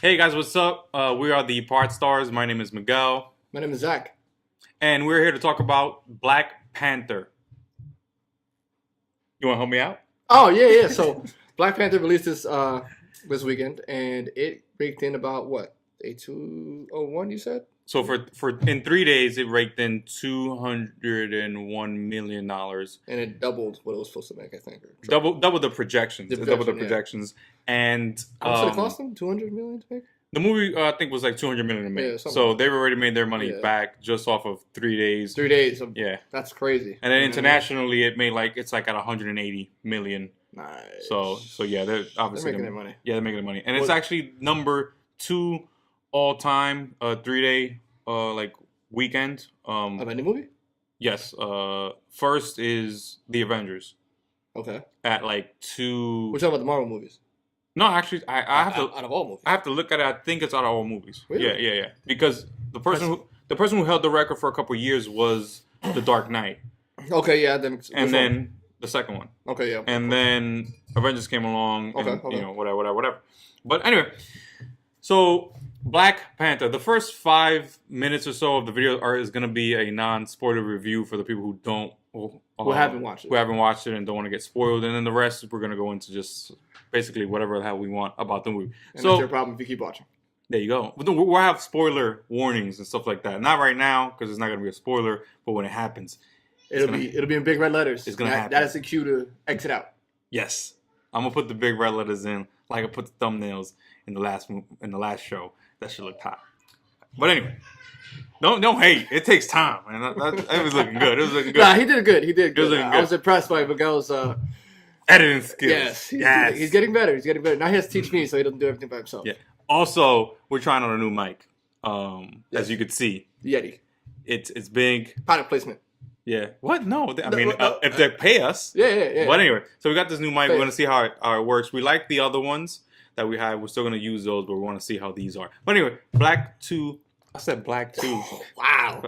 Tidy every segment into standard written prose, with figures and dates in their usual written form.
Hey guys, what's up? We are the Part Stars. My name is Miguel, My name is Zach. and we're here to talk about Black Panther. You want to help me out? Oh yeah, yeah. So Black Panther released this weekend, and it raked in about what A201. You said So for in 3 days, it raked in $201 million, and it doubled what it was supposed to make, I think. Or double the projections, the double the projection, yeah. projections, and How much did it cost them? 200 million to make? the movie I think was like 200 million to Yeah, make. something So like that. they've already made their money Yeah. back just off of 3 days. 3 days. Yeah, That's crazy. and then You know what I mean? internationally, it made it's like at 180 million. Nice. So yeah, they're obviously making their money. Yeah, they're making their money, and it's What- actually number 2 all time 3 day like weekend. Of any movie? Yes. First is the Avengers Okay. at like 2. We're talking about the Marvel movies. No, actually, I have to out of all movies. I have to look at it. I think it's out of all movies. Really? Yeah. Because the person who held the record for a couple years was The Dark Knight, Okay, yeah. Then which and one? then the second one. Okay, yeah. And then Avengers came along, and Okay. you know, whatever. But anyway, so Black Panther. The first 5 minutes or so of the video is going to be a non-spoiler review for the people who don't, Who haven't watched it. who haven't watched it and don't want to get spoiled. And then the rest, we're going to go into just basically whatever the hell we want about the movie. And So that's your problem if you keep watching. there you go. We'll have spoiler warnings and stuff like that. Not right now because it's not going to be a spoiler, but when it happens, It'll be in big red letters. It's gonna happen. That is the cue to exit out. yes, I'm gonna put the big red letters in, like I put the thumbnails in the last show. That should look hot. But anyway, don't hate. It takes time, man. It was looking good. It was looking good. Nah, he did good. He did good. looking I good. was impressed by Miguel's. Editing skills. Yes, Yes. he's getting better. He's getting better. Now he has to teach me, so he doesn't do everything by himself. Yeah. Also, we're trying on a new mic. Yes. As you could see, Yeti. it's big. Product placement. Yeah. What? No. I No, mean, no, if they pay us. Yeah. But anyway, so we got this new mic. Hey. We're going to see how it works. We like the other ones that we had. We're still going to use those, but we want to see how these are. But anyway, I said Black 2. Wow.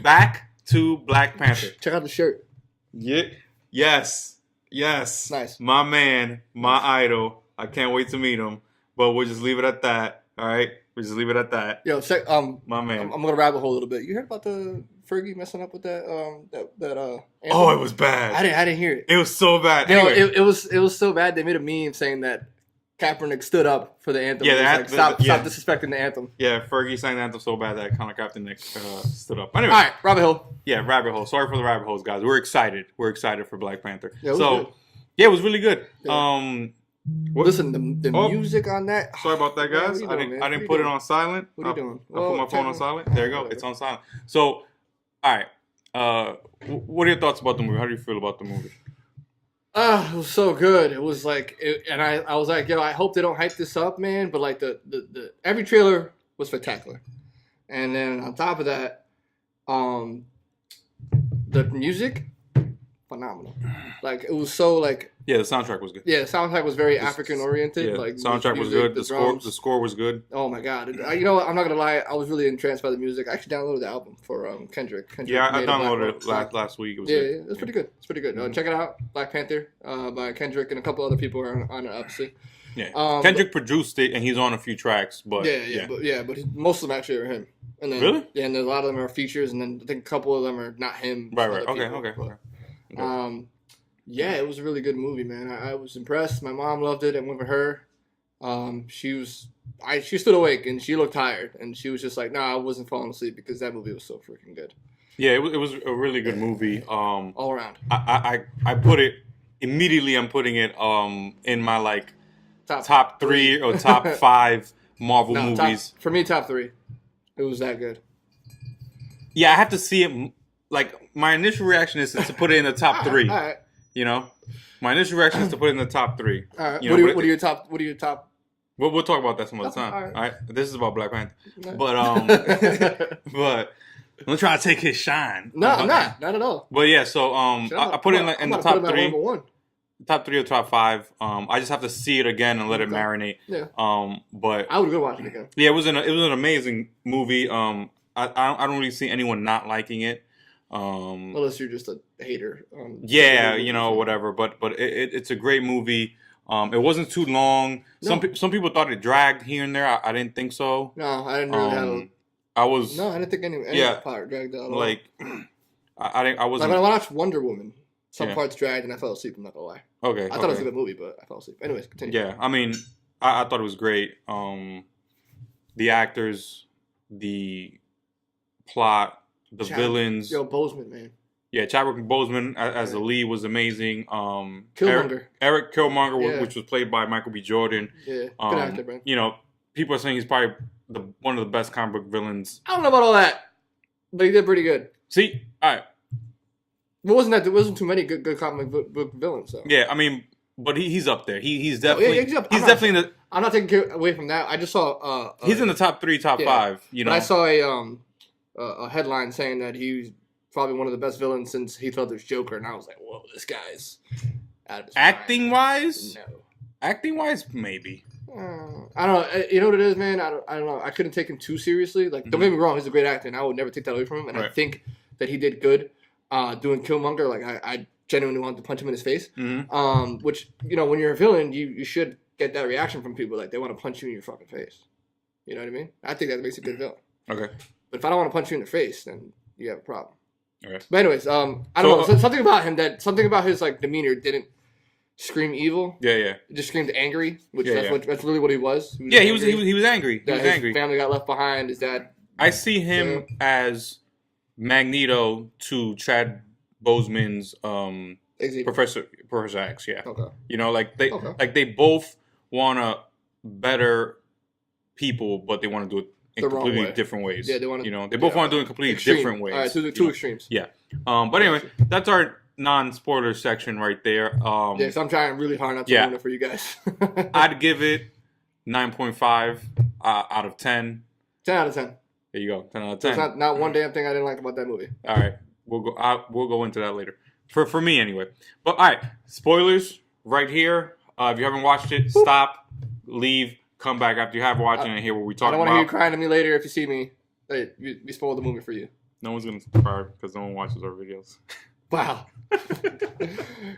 Back to Black Panther. Check out the shirt. Yeah. Yes. Nice. My man, my idol. I can't wait to meet him. But we'll just leave it at that. All right? We'll just leave it at that. Yo, check. My man. I'm gonna rabbit hole a little bit. You heard about the Fergie messing up with that? Anthem? Oh, it was bad. I didn't hear it. It was so bad. You know, Anyway. it was so bad. They made a meme saying that Kaepernick stood up for the anthem. Yeah, It was they had- like, yeah. stop disrespecting the anthem. Yeah, Fergie sang the anthem so bad that Connor Captain stood up. Anyway. All right, rabbit hole. Yeah, rabbit hole. Sorry for the rabbit holes, guys. We're excited. We're excited for Black Panther. Yeah, it was So, good. yeah, it was really good. Yeah. What- Listen, the Oh. music on that. Sorry about that, Man, guys. what you I doing, didn't. man? I What didn't you put it doing? on silent. What are you doing? I put my phone on technically- silent. There you go. whatever. It's on silent. So, all right. What are your thoughts about the movie? How do you feel about the movie? It was so good. It was like, and I was like, yo, I hope they don't hype this up, man. But like the every trailer was spectacular, and then on top of that, the music, phenomenal. Like it was so like, Yeah, the soundtrack was good. yeah, the soundtrack was very African oriented. Yeah, Like soundtrack was music, good. The drums. score was good. Oh my god! You know what? I'm not gonna lie. I was really entranced by the music. I actually downloaded the album for Kendrick. Yeah, I made a black downloaded rock it song. last week. It was Yeah, good. yeah, it's pretty good. It's pretty good. Mhm. Check it out, Black Panther by Kendrick and a couple other people are on it, obviously. Yeah. Kendrick produced it, and he's on a few tracks. But but most of them actually are him. And then, Really? Yeah, and a lot of them are features, and then I think a couple of them are not him. Right. other Okay. people. Okay. But, Okay. yeah, it was a really good movie, man. I was impressed. My mom loved it. I went with her. She stood awake and she looked tired, and she was just like, "Nah, I wasn't falling asleep because that movie was so freaking good, Yeah, it was a really good movie. all around." I put it immediately. I'm putting it in my like top 3 or top 5 Marvel No, movies. for me, top 3. It was that good. Yeah, I have to see it. Like my initial reaction is to put it in the top 3. All right. You know, my initial reaction is to put it in the top 3. All right. You What know, are but your top? What are your top? We'll talk about that some other time. All All right. right. This is about Black Panther. No. But I'm trying to take his shine. No, I'm not at all. But yeah, so I put it in the top 3. One. Top 3 or top 5. I just have to see it again and let it Okay. marinate. Yeah. But I would go watch it again. yeah, it was an amazing movie. I don't really see anyone not liking it. Unless you're just a hater. Yeah, you know, whatever. But it's a great movie. It wasn't too long. No. Some people thought it dragged here and there. I didn't think so. No, I didn't really have. I was No, I didn't think any part dragged out at all. like, I wasn't. Like when I watched Wonder Woman, some Yeah. parts dragged and I fell asleep. I'm not gonna lie. Okay. I thought it was a good movie, but I fell asleep. Anyways, continue. Yeah, I mean, I thought it was great. The actors, the plot, the villains. Yo, Boseman, man. Yeah, Chadwick Boseman as the lead was amazing. Killmonger. Eric Killmonger, Yeah. which was played by Michael B. Jordan. Yeah, good actor, man. You know, people are saying he's probably one of the best comic book villains. I don't know about all that, but he did pretty good. See, all right. There wasn't too many good comic book villains, though. Yeah, I mean, but he's up there. He's definitely he's definitely in the. I'm not taking away from that. I just saw. He's in the top 3, top 5. You know, but I saw a headline saying that he's probably one of the best villains since Heath Ledger's Joker, and I was like, whoa, this guy's out of his acting wise. No. Acting wise, maybe. I don't know. You know what it is, man. I don't know. I couldn't take him too seriously. Like, don't get me wrong, he's a great actor, and I would never take that away from him. And I think that he did good doing Killmonger. Like, I genuinely wanted to punch him in his face. Mm-hmm. Which, you know, when you're a villain, you should get that reaction from people. Like, they want to punch you in your fucking face. You know what I mean? I think that makes a good villain. Okay. But if I don't want to punch you in the face, then you have a problem. Okay. But anyways, I don't know. Something about him something about his like demeanor didn't scream evil. Yeah. It just screamed angry, which Yeah, that's really what he was. He was angry. He was angry. His family got left behind. His dad. I see him as Magneto to Chad Boseman's Professor X. Yeah. Okay. You know, like they both want to better people, but they want to do it in completely different ways. Yeah, they want to. You know, they both want to do it in completely different ways. All right, two extremes. Yeah. But anyway, that's our non-spoiler section right there. Yeah, so I'm trying really hard not to ruin it for you guys. I'd give it 9.5 out of 10. 10 out of 10. There you go. 10 out of 10. There's not one damn thing I didn't like about that movie. All right, we'll go into that later. For me anyway. But all right, spoilers right here. If you haven't watched it, stop, leave, come back after you have watched it and hear what we talk about. I don't want to hear you crying to me later if you see me. Hey, we spoiled the movie for you. No one's gonna subscribe because no one watches our videos. Wow.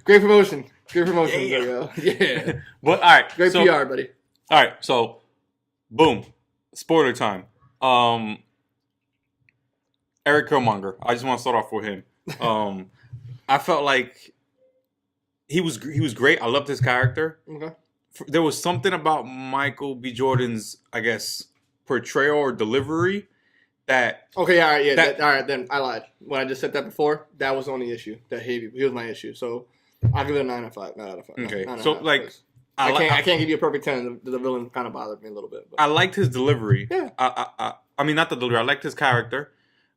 Great promotion. Yeah. But all right. Great PR, buddy. All right. So, boom. Spoiler time. Eric Killmonger. I just want to start off with him. I felt like he was great. I loved his character. Okay. There was something about Michael B. Jordan's, I guess, portrayal or delivery that. Okay. All right. Yeah. All right. Then I lied when I just said that before. That was the only issue. That he was my issue. So I'll give it a 9 out of 5. 9 out of 5. Okay. 9 So out of 5, like. I can't give you a perfect 10. The villain kind of bothered me a little bit. But. I liked his delivery. Yeah. I mean, not the delivery. I liked his character.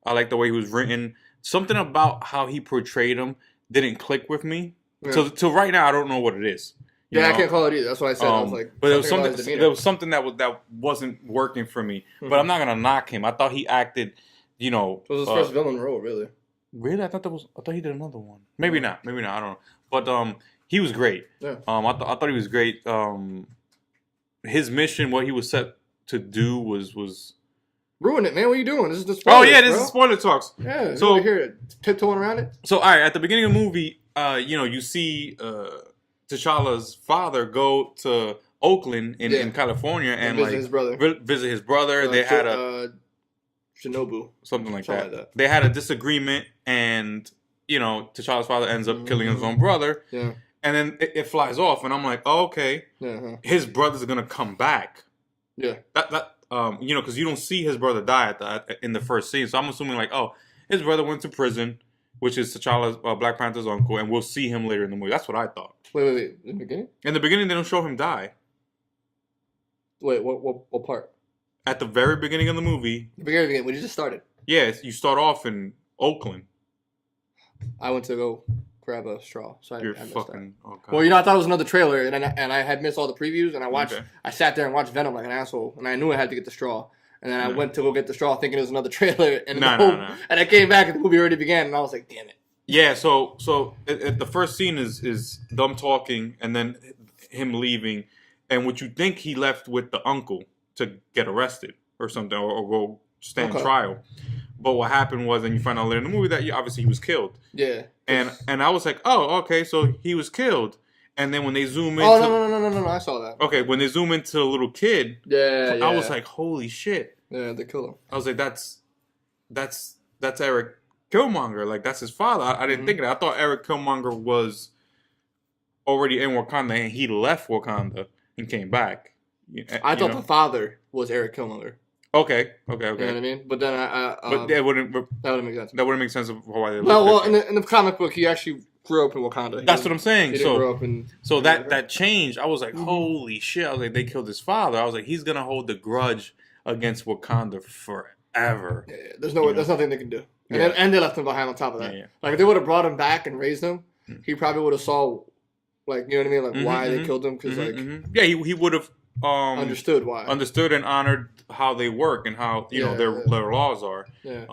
I liked the way he was written. Something about how he portrayed him didn't click with me. Yeah. So right now, I don't know what it is. You know? I can't call it either. That's what I said. I was like, but there was something that wasn't working for me. Mm-hmm. But I'm not gonna knock him. I thought he acted, you know. It was his first villain role, really. Really, I thought he did another one. Maybe not. I don't know. But he was great. Yeah. I thought he was great. His mission, what he was set to do, was. Ruin it, man. What are you doing? This is the spoilers. Oh yeah, this is spoiler talks. Yeah. So here, tiptoeing around it. So all right, at the beginning of the movie, you see T'Challa's father go to Oakland in California and visit his brother. Visit his brother. They had a Shinobu, something like that. They had a disagreement, and T'Challa's father ends up killing his own brother. Yeah. And then it flies off, and I'm like, oh, okay, his brother's gonna come back. Yeah. Because you don't see his brother die in the first scene, so I'm assuming like, oh, his brother went to prison, which is T'Challa's Black Panther's uncle, and we'll see him later in the movie. That's what I thought. Wait. In the beginning? In the beginning, they don't show him die. Wait, what part? At the very beginning of the movie. The beginning, when you just started. Yeah, you start off in Oakland. I went to go grab a straw, so I missed fucking. that. Oh, well, I thought it was another trailer, and I had missed all the previews, and I watched. Okay. I sat there and watched Venom like an asshole, and I knew I had to get the straw, and then I went to go get the straw, thinking it was another trailer, and and I came back and the movie already began, and I was like, damn it. Yeah, so the first scene is them talking, and then him leaving, and what you think he left with the uncle to get arrested or something, or go stand trial. But what happened was, and you find out later in the movie that obviously he was killed. Yeah. And I was like, oh, okay, so he was killed. And then when they zoom into... Oh, no, I saw that. Okay, when they zoom into the little kid, Yeah. I was like, holy shit. Yeah, they kill him. I was like, that's Eric Killmonger. Like, that's his father. I didn't think of that. I thought Eric Killmonger was already in Wakanda and he left Wakanda and came back. I thought the father was Eric Killmonger. Okay. You know what I mean? But then but that wouldn't make sense. That wouldn't make sense of why they. Well, in the comic book, he actually grew up in Wakanda. That's what I'm saying. He didn't grow up in. So that changed. I was like, holy shit! I was like, they killed his father. I was like, he's gonna hold the grudge against Wakanda forever. Yeah, there's nothing they can do. And they left him behind on top of that. Yeah. Like if they would have brought him back and raised him, he probably would have saw, like, you know what I mean, like why they killed him, because yeah, he would have understood why, understood and honored how they work and how their laws are. Yeah.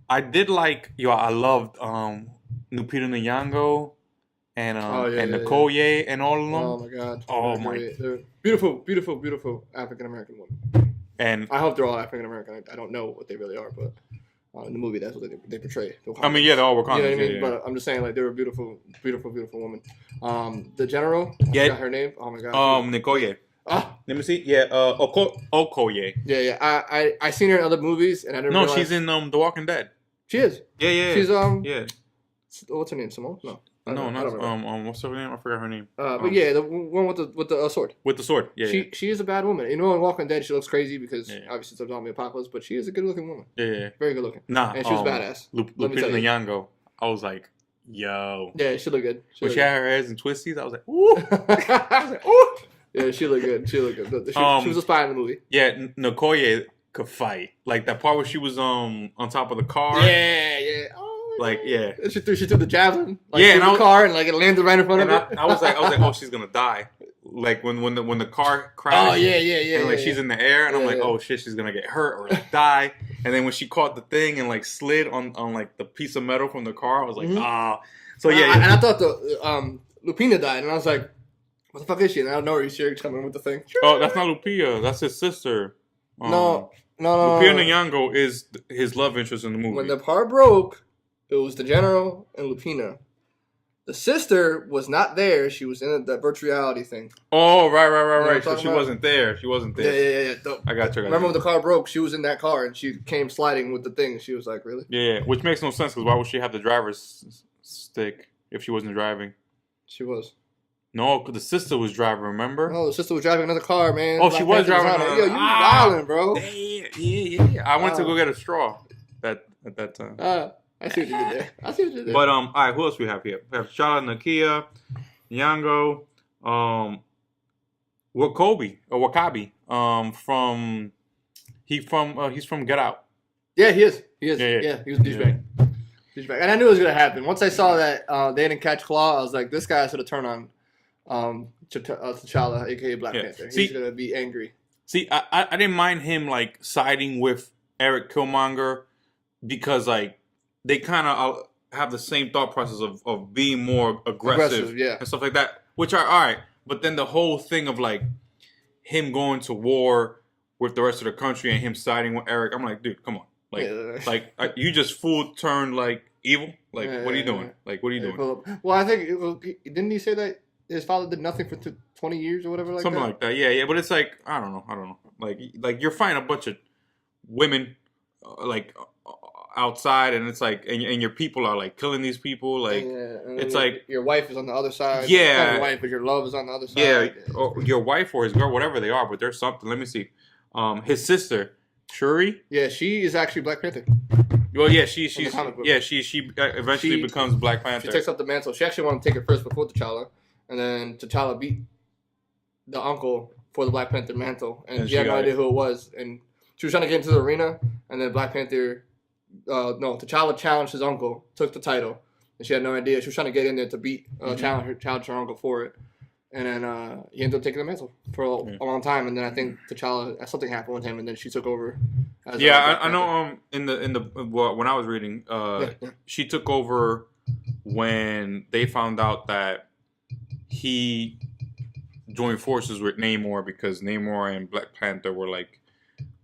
I did like I loved Lupita Nyong'o and Okoye and all of them. Oh my god. Oh my. They're beautiful African American women. And I hope they're all African American. I don't know what they really are, but in the movie, that's what they portray. I mean, they're all Wakandans. You know what I mean? Yeah. But I'm just saying, like, they were beautiful women. The general, I forgot her name. Oh my god. Nikoye. Ah. Let me see. Yeah, Okoye. Yeah. I seen her in other movies, and I didn't. No, she's in The Walking Dead. She is. Yeah. She's Yeah. What's her name? Simone? No. Not what's her name? I forgot her name. But yeah, the one with the sword. With the sword. Yeah. She is a bad woman. You know, in Walking Dead, she looks crazy because obviously it's a zombie apocalypse, but she is a good looking woman. Yeah. Very good looking. Nah. And she was badass. Lupita Nyong'o. I was like, yo. Yeah, she looked good. When she had her heads in twisties, I was like, ooh. I was like, ooh. Yeah, she looked good. She was a spy in the movie. Yeah, Nikoye could fight. Like that part where she was on top of the car. Yeah. Oh, like, yeah. She threw the javelin. Like, yeah, through the car and like it landed right in front of her. I was like, oh, she's gonna die. Like when the car crashed. Oh yeah. And like she's in the air, and I'm like, oh shit, she's gonna get hurt or like die. And then when she caught the thing and like slid on like the piece of metal from the car, I was like, ah. So yeah. And I thought the Lupina died, and I was like, what the fuck is she? And I don't know where she's coming with the thing. Oh, that's not Lupita. That's his sister. No. Lupita Nyong'o is his love interest in the movie. When the part broke, it was the general and Lupina. The sister was not there. She was in that virtual reality thing. Oh, right. So she wasn't there. Yeah. I got you. Remember when the car broke? She was in that car, and she came sliding with the thing. She was like, really? Yeah, which makes no sense, because why would she have the driver's stick if she wasn't driving? She was. No, because the sister was driving, remember? No, the sister was driving another car, man. Oh, she was driving another. Yo, you wildin', bro. Yeah. I went to go get a straw at that time. I see what you did there. But all right, who else we have here? We have Charlotte, Nakia, Nyong'o, Wakabi, he's from Get Out. Yeah, he is. He was a douchebag. And I knew it was gonna happen. Once I saw that they didn't catch Claw, I was like, this guy has to turn on T'Challa, aka Black Panther. He's gonna be angry. See, I didn't mind him like siding with Eric Killmonger because like they kind of have the same thought process of being more aggressive and stuff like that, which are all right. But then the whole thing of like him going to war with the rest of the country and him siding with Eric, I'm like, dude, come on, like you just full turned like evil. Like, what are you doing? Like, what are you doing? Well, I think didn't he say that his father did nothing for 20 years or whatever, something like that? Yeah. But it's like I don't know. Like you're fighting a bunch of women, like outside, and it's like, and your people are like killing these people. Like it's like your wife is on the other side. Yeah, not your wife, but your love is on the other side. Yeah, or your wife or his girl, whatever they are. But there's something. Let me see. His sister, Shuri. Yeah, she is actually Black Panther. Well, yeah, she eventually becomes Black Panther. She takes up the mantle. She actually wanted to take it first before T'Challa, and then T'Challa beat the uncle for the Black Panther mantle, and she had no idea who it was. And she was trying to get into the arena, and then Black Panther, T'Challa challenged his uncle, took the title, and she had no idea. She was trying to get in there to beat, challenge her uncle for it. And then he ended up taking the mantle for a long time, and then I think T'Challa, something happened with him, and then she took over. I know. When I was reading, she took over when they found out that he joined forces with Namor, because Namor and Black Panther were like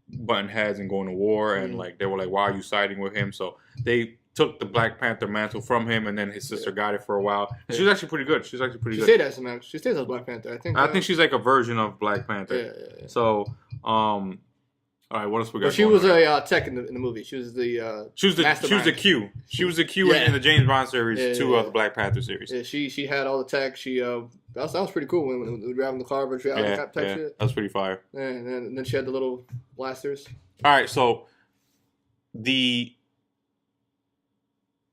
butting heads and going to war, and like they were like, "Why are you siding with him?" So they took the Black Panther mantle from him, and then his sister got it for a while. And she was actually pretty good. She was actually pretty She good. stayed as a man. She stays as Black Panther. I think she's like a version of Black Panther. Yeah. So, all right, what else we got? Well, she was a tech in the movie. She was the she was the Q. She was the Q in the James Bond series of the Black Panther series. Yeah, she had all the tech. She that was pretty cool when we were driving the car, but type shit. That was pretty fire. Yeah, and then she had the little blasters. All right, so the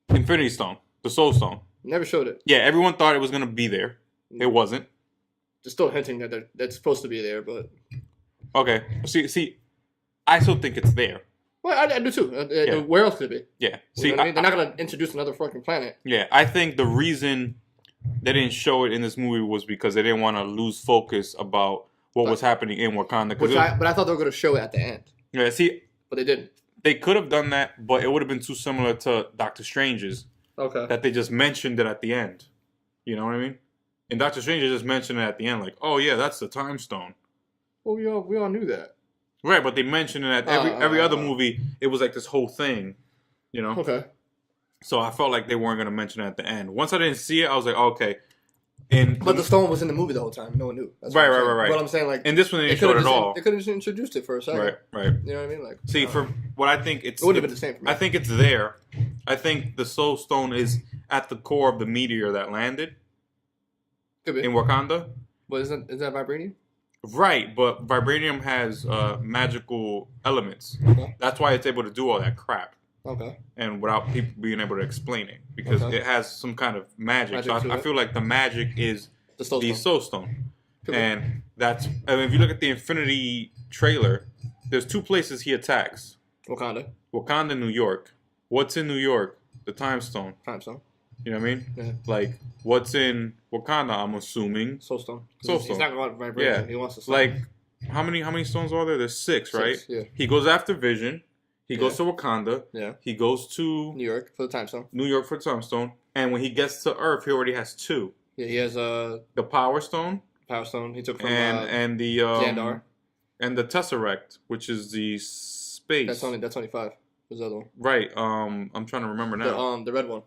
Infinity Stone, the Soul Stone. Never showed it. Yeah, everyone thought it was gonna be there. It wasn't. They're still hinting that that's supposed to be there, but okay. See, I still think it's there. Well, I do too. Where else could it be? Yeah. See, they're not gonna introduce another fucking planet. Yeah, I think the reason they didn't show it in this movie was because they didn't want to lose focus about what was happening in Wakanda. But I thought they were gonna show it at the end. Yeah. See, but they didn't. They could have done that, but it would have been too similar to Doctor Strange's. Okay. That they just mentioned it at the end. You know what I mean? And Doctor Strange just mentioned it at the end, like, "Oh yeah, that's the Time Stone." Well, we all knew that. Right, but they mentioned it at every other movie. It was like this whole thing, you know. Okay. So I felt like they weren't gonna mention it at the end. Once I didn't see it, I was like, okay. But the stone was in the movie the whole time. No one knew. That's right. But I'm saying, like, and this one they didn't show it at all. They could have just introduced it for a second. Right. You know what I mean? Like, see, for what I think, it would have been the same for me. I think it's there. I think the Soul Stone is at the core of the meteor that landed could be. in Wakanda. But is that vibranium? Right, but vibranium has magical elements. Okay. That's why it's able to do all that crap. Okay. And without people being able to explain it, because it has some kind of magic. So I feel like the magic is the Soul Stone. And that's, I mean, if you look at the Infinity trailer, there's two places he attacks. Wakanda, New York. What's in New York? The Time Stone. Time Stone. You know what I mean? Yeah. Like, what's in Wakanda, I'm assuming? Soul Stone. Soul Stone. He's not going to vibranium. Yeah. He wants to like, how many stones are there? There's six, right? Yeah. He goes after Vision. He goes to Wakanda. Yeah. He goes to New York for the Time Stone. New York for the Time Stone. And when he gets to Earth, he already has two. Yeah, he has the Power Stone. Power Stone. He took from and the Xandar. And the Tesseract, which is the space. That's only 5. There's the other one. Right. I'm trying to remember now. The red one.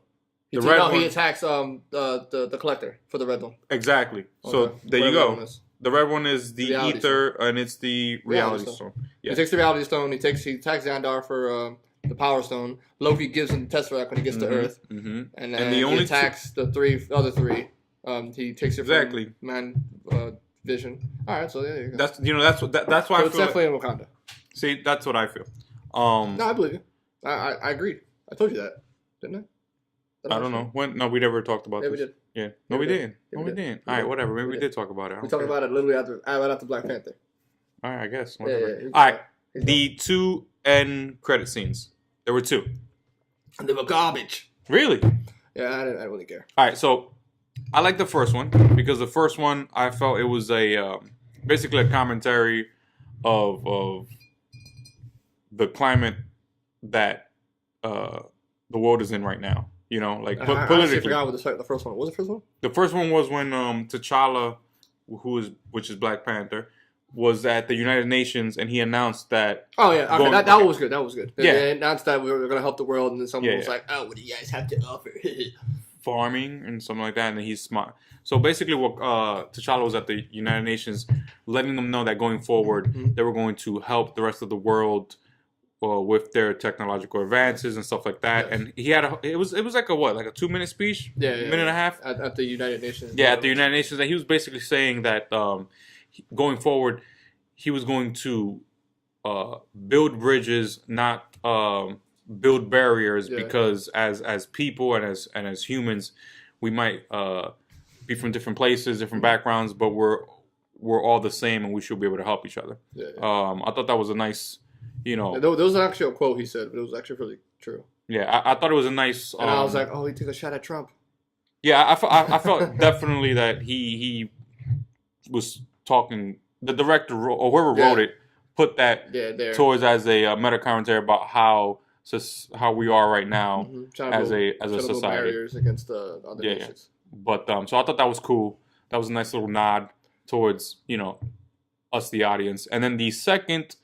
He attacks the Collector for the red one. Exactly. So there you go. The red one is the Ether, and it's the Reality Stone. Yeah. He takes the Reality Stone. He attacks Xandar for the Power Stone. Loki gives him the Tesseract when he gets to Earth. Mm-hmm. And then he attacks the other three. He takes it from Man Vision. All right, so there you go. That's that's why so it's definitely in Wakanda. See, that's what I feel. No, I believe you. I agreed. I told you that, didn't I? I don't know. When? No, we never talked about this. We did. Yeah. No, we didn't. No, we didn't. All right, whatever. Maybe we did talk about it. We talked about it literally right after Black Panther. All right, I guess. Yeah. All right. The 2 end credit scenes. There were 2. And they were garbage. Really? Yeah, I didn't really care. All right, so I like the first one because the first one I felt it was a basically a commentary of the climate that the world is in right now. You know, like politically. I forgot what the first one was. The first one? The first one was when T'Challa, which is Black Panther, was at the United Nations and he announced that. Oh yeah, okay, that was good. That was good. Yeah. They announced that we were going to help the world, and then someone was like, "Oh, what do you guys have to offer?" Farming and something like that, and then he's smart. So basically, what T'Challa was at the United Nations, letting them know that going forward, they were going to help the rest of the world with their technological advances and stuff like that. Yes. And he had it was like a 2-minute speech, minute and a half at the United Nations. Yeah, at the United Nations, and he was basically saying that going forward, he was going to build bridges, not build barriers, because as people and as humans, we might be from different places, different backgrounds, but we're all the same, and we should be able to help each other. I thought that was a nice. There was actually a quote he said, but it was actually really true. Yeah, I thought it was a nice. And I was like, oh, he took a shot at Trump. Yeah, I felt definitely that he was talking. The director or whoever wrote it put that towards as a meta commentary about how we are right now as a society. Barriers against the other nations. But so I thought that was cool. That was a nice little nod towards us, the audience. And then the second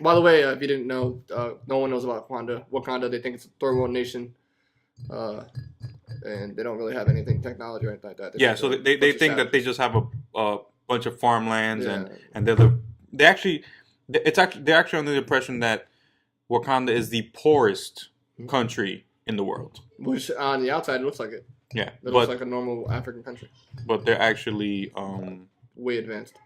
By the way, if you didn't know, no one knows about Wakanda. Wakanda, they think it's a third world nation, and they don't really have anything technology or anything like that. Yeah, so they think that they just have a bunch of farmlands Yeah. and they're actually under the impression that Wakanda is the poorest country in the world. Which on the outside it looks like it. Yeah, It looks like a normal African country. but they're actually Way advanced.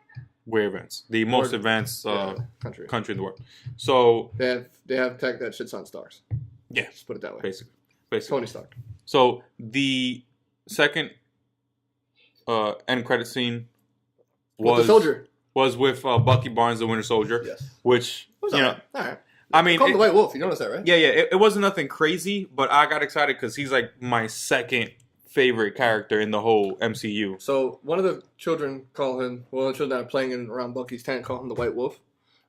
way advanced, the most advanced country in the world. So they have tech that shits on stars. yeah, Let's put it that way. basically. Tony Stark. So the second end credit scene With the soldier. was with Bucky Barnes, the Winter Soldier. Yes. Which All right. I mean, Call him the White Wolf. You notice that, right? Yeah. It wasn't nothing crazy, but I got excited because he's like my second favorite character in the whole MCU. So one of the children call him. Well, the children that are playing around Bucky's tent call him the White Wolf.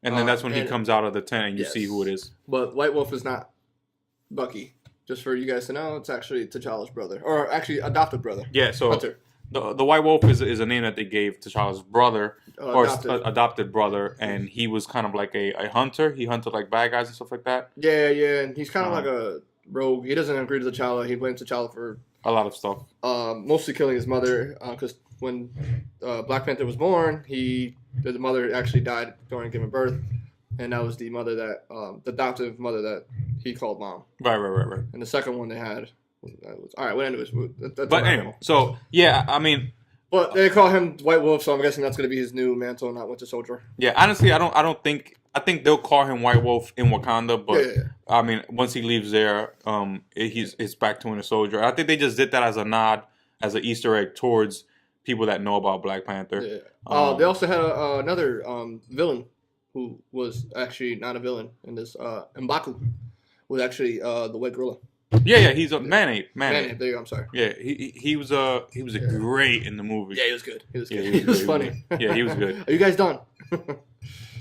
And then that's when he comes out of the tent and you see who it is. But White Wolf is not Bucky. Just for you guys to know, it's actually T'Challa's brother, or actually adopted brother. Yeah. So Hunter. the White Wolf is a name that they gave T'Challa's brother or adopted brother, and he was kind of like a hunter. He hunted like bad guys and stuff like that. Yeah, and he's kind of like a rogue. He doesn't agree to T'Challa. He blames T'Challa for a lot of stuff. Mostly killing his mother, because when Black Panther was born, the mother actually died during giving birth, and that was the mother that the adoptive mother that he called mom. Right. And the second one they had. All right. Well, anyways, but anyway, so yeah, I mean, but they call him White Wolf, so I'm guessing that's going to be his new mantle, not Winter Soldier. Yeah, honestly, I think they'll call him White Wolf in Wakanda, but I mean, once he leaves there, he's back to Winter Soldier. I think they just did that as a nod, as an Easter egg towards people that know about Black Panther. Yeah. They also had another villain who was actually not a villain in this. M'Baku was actually the White Gorilla. Yeah, he's a man-ape. There you go. I'm sorry. Yeah, he was great in the movie. Yeah, he was good. He Yeah, was funny. Yeah, he was good. Are you guys done?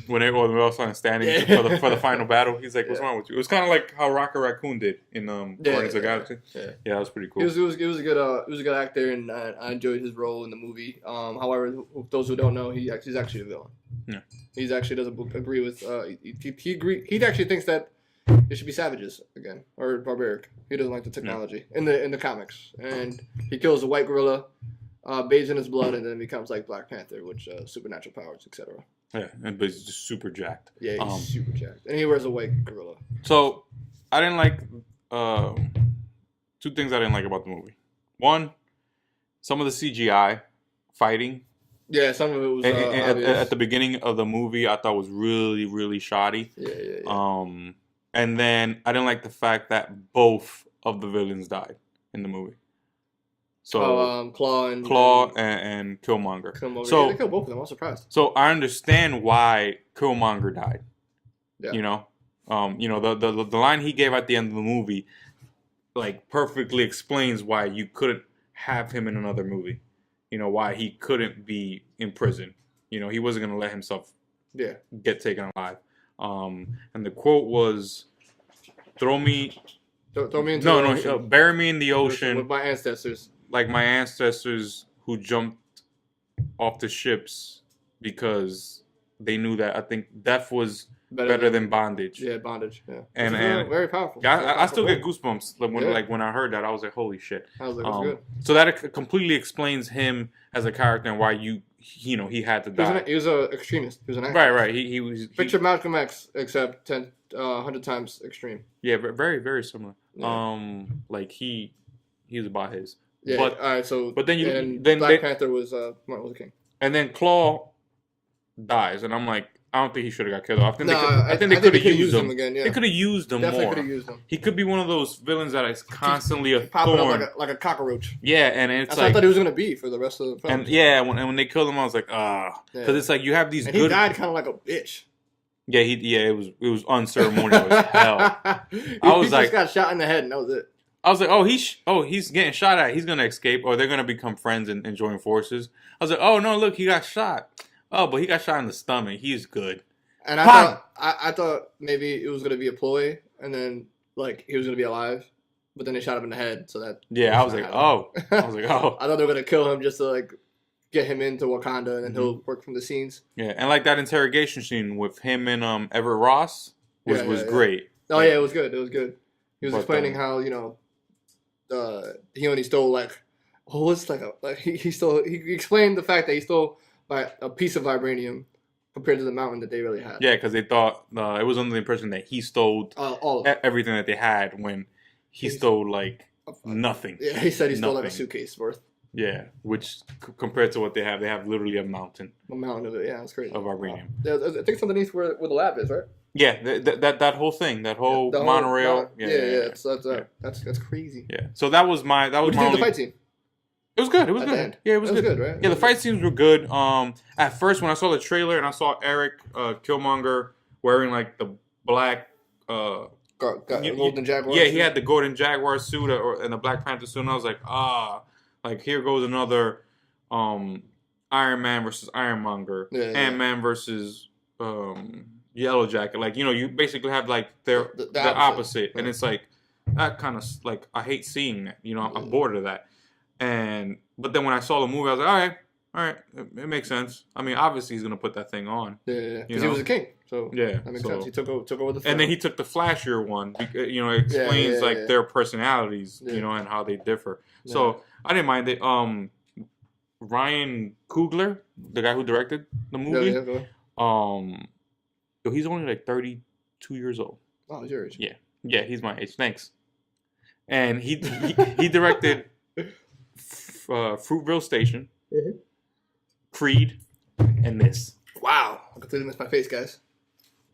When they were all standing for the final battle, he's like, "What's wrong with you?" It was kind of like how Rocket Raccoon did in Guardians of the Galaxy. Yeah, that was pretty cool. He was a good actor, and I enjoyed his role in the movie. However, those who don't know, he's actually a villain. Yeah, he actually doesn't agree with. He actually thinks that it should be savages again or barbaric. He doesn't like the technology in the comics, and he kills a white gorilla, bathes in his blood, and then becomes like Black Panther, which supernatural powers, etc. Yeah, but he's just super jacked. Yeah, he's super jacked, and he wears a white gorilla. So I didn't like two things I didn't like about the movie. One, some of the CGI fighting. Yeah, some of it was at the beginning of the movie. I thought was really, really shoddy. Yeah. And then I didn't like the fact that both of the villains died in the movie. So Claw and Killmonger. So they killed both of them. I was surprised. So I understand why Killmonger died. Yeah. You know, the line he gave at the end of the movie, like perfectly explains why you couldn't have him in another movie. You know, why he couldn't be in prison. You know, he wasn't gonna let himself get taken alive. And the quote was, "Throw me into the ocean. Bury me in the ocean with my ancestors, like my ancestors who jumped off the ships because they knew that I think death was better than bondage." Yeah, bondage. Yeah, and very powerful. I still get goosebumps when I heard that. I was like, "Holy shit!" I was like, "That's good." So that completely explains him as a character and why he had to die. He was an extremist. He was an activist. Right. He was. Picture Malcolm X, except 100 times extreme. Yeah, very, very similar. Yeah. Like he was about his. Yeah. But, all right. So, but then Black Panther was Martin Luther King. And then Claw dies, and I'm like, I don't think he should have got killed off. I think they could have used him again. Yeah. They could have used him Definitely more. could have used him. He could be one of those villains that is constantly a popping thorn. up like a cockroach. Yeah, and it's That's like what I thought he was gonna be for the rest of the film. And when they killed him, I was like, because it's like you have these. And he died kind of like a bitch. Yeah, it was unceremonious as hell. He like, just got shot in the head, and that was it. I was like, he's getting shot at. He's gonna escape, or they're gonna become friends and join forces. I was like, oh no, look, he got shot. Oh, but he got shot in the stomach. He's good. And I thought maybe it was gonna be a ploy, and then like he was gonna be alive, but then they shot him in the head, so that. Yeah, I was like, oh. I thought they were gonna kill him just to like get him into Wakanda, and then he'll work from the scenes. Yeah, and like that interrogation scene with him and Everett Ross was great. Oh like, yeah, it was good. It was good. He was explaining how he only stole like he explained the fact that he stole a piece of vibranium compared to the mountain that they really had. Yeah, because they thought it was under the impression that he stole all of everything that they had when he stole like nothing. Yeah, he said he stole like a suitcase worth. Yeah, which compared to what they have literally a mountain. A mountain of it, yeah, it's crazy. Of vibranium. I think it's underneath where the lab is, right? Yeah, that whole thing, that whole monorail. That's crazy. Yeah, so that was my What did you think of the fight scene? It was good. It was good. Yeah, it was good. Right? Yeah, the fight scenes were good. At first when I saw the trailer and I saw Eric Killmonger wearing like the black Golden Jaguar. Yeah, he had the Golden Jaguar suit and the Black Panther suit, and I was like, like here goes another Iron Man versus Ironmonger, Ant-Man versus Yellow Jacket. Like, you basically have like the opposite. And it's like that kind of like I hate seeing that. I'm bored of that. But then when I saw the movie, I was like, all right, it makes sense. I mean, obviously he's gonna put that thing on. Yeah. Because he was a king, so that makes sense. He took over the film. And then he took the flashier one. It explains like their personalities, and how they differ. Yeah. So I didn't mind it. Ryan Coogler, the guy who directed the movie, he's only like 32 years old. Oh, he's your age. Yeah, he's my age. Thanks. And he directed Fruitvale Station, Creed, and this. Wow, I completely missed my face, guys.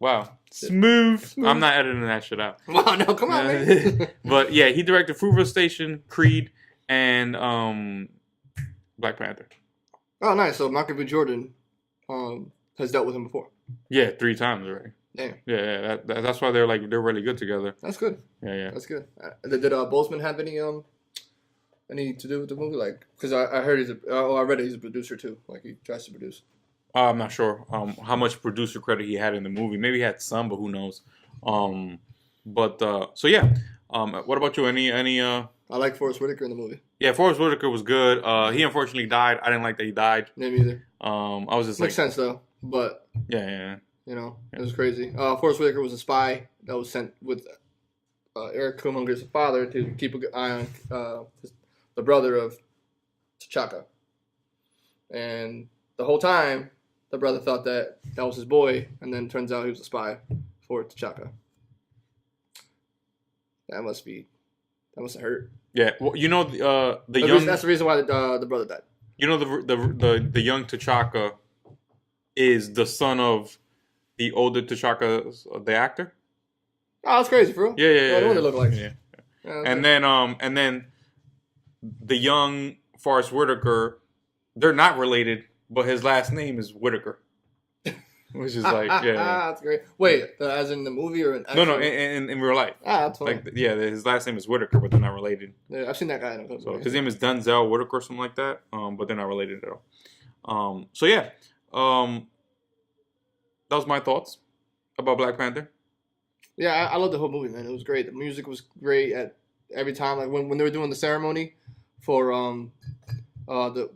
Wow, smooth. I'm not editing that shit out. Wow, no, come on, man. But yeah, he directed Fruitvale Station, Creed, and Black Panther. Oh, nice. So Michael B. Jordan has dealt with him before. Yeah, 3 times already. Damn. Yeah. That's why they're really good together. That's good. Yeah. That's good. Did Boseman have any to do with the movie? Like, because I heard I read he's a producer too. Like he tries to produce. I'm not sure how much producer credit he had in the movie. Maybe he had some, but who knows? So yeah. What about you? Any? I like Forrest Whitaker in the movie. Yeah, Forrest Whitaker was good. He unfortunately died. I didn't like that he died. Me neither. I was just makes sense though, but yeah. It was crazy. Forrest Whitaker was a spy that was sent with Eric Killmonger's father to keep an eye on the brother of T'Chaka. And the whole time, the brother thought that was his boy, and then turns out he was a spy for T'Chaka. That must have hurt. Yeah, well, that's the reason why the brother died. The young T'Chaka is the son of the older T'Chaka, the actor. Oh, that's crazy, bro. Yeah. The one that looked like. Yeah. And then the young Forrest Whitaker, they're not related, but his last name is Whitaker, which is like that's great. Wait, as in the movie or in no, in real life. That's funny. Like his last name is Whitaker, but they're not related. Yeah, I've seen that guy. So his name is Denzel Whitaker or something like that. But they're not related at all. That was my thoughts about Black Panther. Yeah, I love the whole movie, man. It was great. The music was great at every time. Like when they were doing the ceremony for on the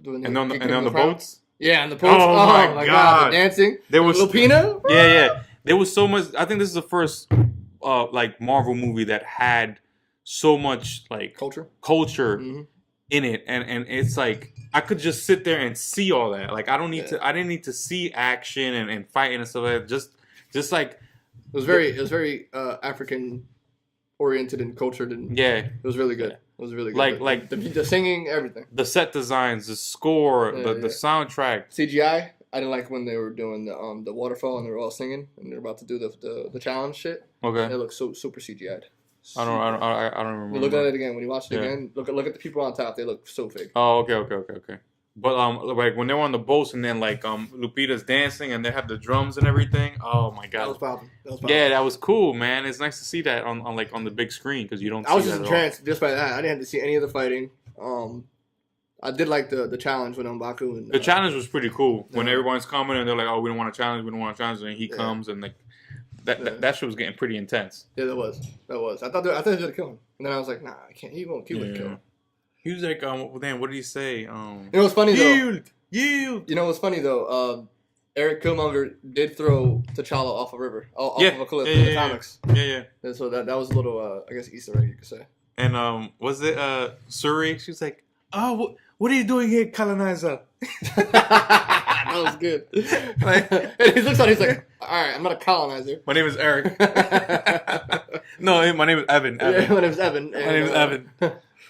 boats. Yeah, and the boats. Oh my God, the dancing. There was Lupina. Yeah. There was so much. I think this is the first like Marvel movie that had so much like culture in it, and it's like I could just sit there and see all that. Like I didn't need to see action and fighting and stuff like that. Just like it was very African oriented and cultured, and it was really good. It was really good. Like the singing, everything. The set designs, the score, the soundtrack. CGI. I didn't like when they were doing the waterfall and they were all singing and they're about to do the challenge shit. Okay. It looked so super CGI'd. I don't remember. You look at it again when you watch it again. Look at the people on top. They look so fake. Oh, okay. But like when they were on the boats and then like Lupita's dancing and they have the drums and everything. Oh my God. That was popping. Yeah, that was cool, man. It's nice to see that on the big screen because you don't. I was just entranced just by that. I didn't have to see any of the fighting. I did like the challenge with M'Baku. And, the challenge was pretty cool when everyone's coming and they're like, "Oh, we don't want to challenge. We don't want to challenge," and he comes and like that shit was getting pretty intense. Yeah, that was. I thought they were gonna kill him, and then I was like, "Nah, I can't. He won't kill him." He was like, "Damn, what did he say?" You know what's funny though? Yield. You know what's funny though? Eric Killmonger did throw T'Challa off a river, off of a cliff in the comics. Yeah. And so that was a little, I guess, Easter egg you could say. And was it Suri? She was like, "Oh, what are you doing here, colonizer?" That was good. Like, and he looks at it, he's like, "All right, I'm not a colonizer. My name is Eric." No, my name is Evan. Yeah, my name's Evan. My name is Evan.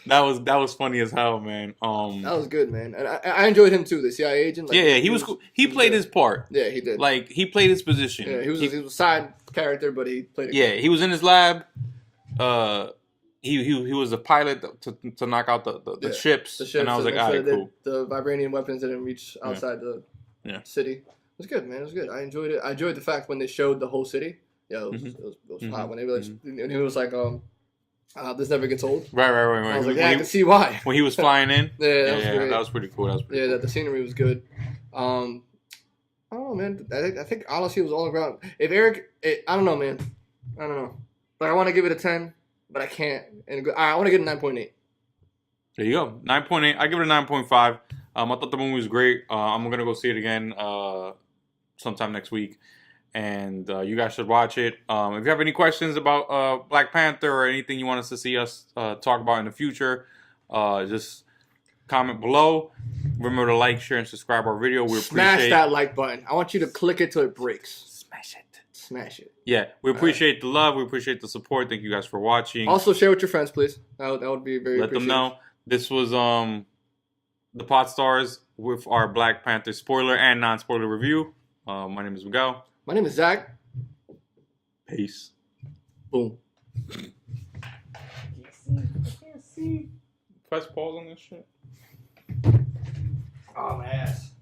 That was funny as hell, man. That was good, man. And I enjoyed him too, the CIA agent. Like, yeah, he was cool. He played his part. Yeah, he did. Like he played his position. Yeah, he was a side character, but he played it. Yeah, he was in his lab. He was a pilot to knock out the ships. The ships, and I was like, all right, cool. The vibranium weapons didn't reach outside the city. It was good, man. It was good. I enjoyed it. I enjoyed the fact when they showed the whole city. Yeah, it was hot when they really. And he was like, this never gets old. Right. I was like, I can see why. When he was flying in. That was pretty cool. The scenery was good. I don't know, man. I think honestly it was all around. If Eric, I don't know, man. I don't know. Like I want to give it a 10, but I can't. And I want to give it a 9.8. There you go, 9.8. I give it a 9.5. I thought the movie was great. I'm gonna go see it again sometime next week. And you guys should watch it. If you have any questions about Black Panther or anything you want us to see us talk about in the future, just comment below. Remember to like, share, and subscribe our video. We Smash that like button. I want you to click it till it breaks. Smash it. Yeah, we appreciate the love. We appreciate the support. Thank you guys for watching. Also, share with your friends, please. That would be very Let them know. This was the Pot Stars with our Black Panther spoiler and non-spoiler review. My name is Miguel. My name is Zach. Peace. Boom. I can't see. Press pause on this shit. Oh, my ass.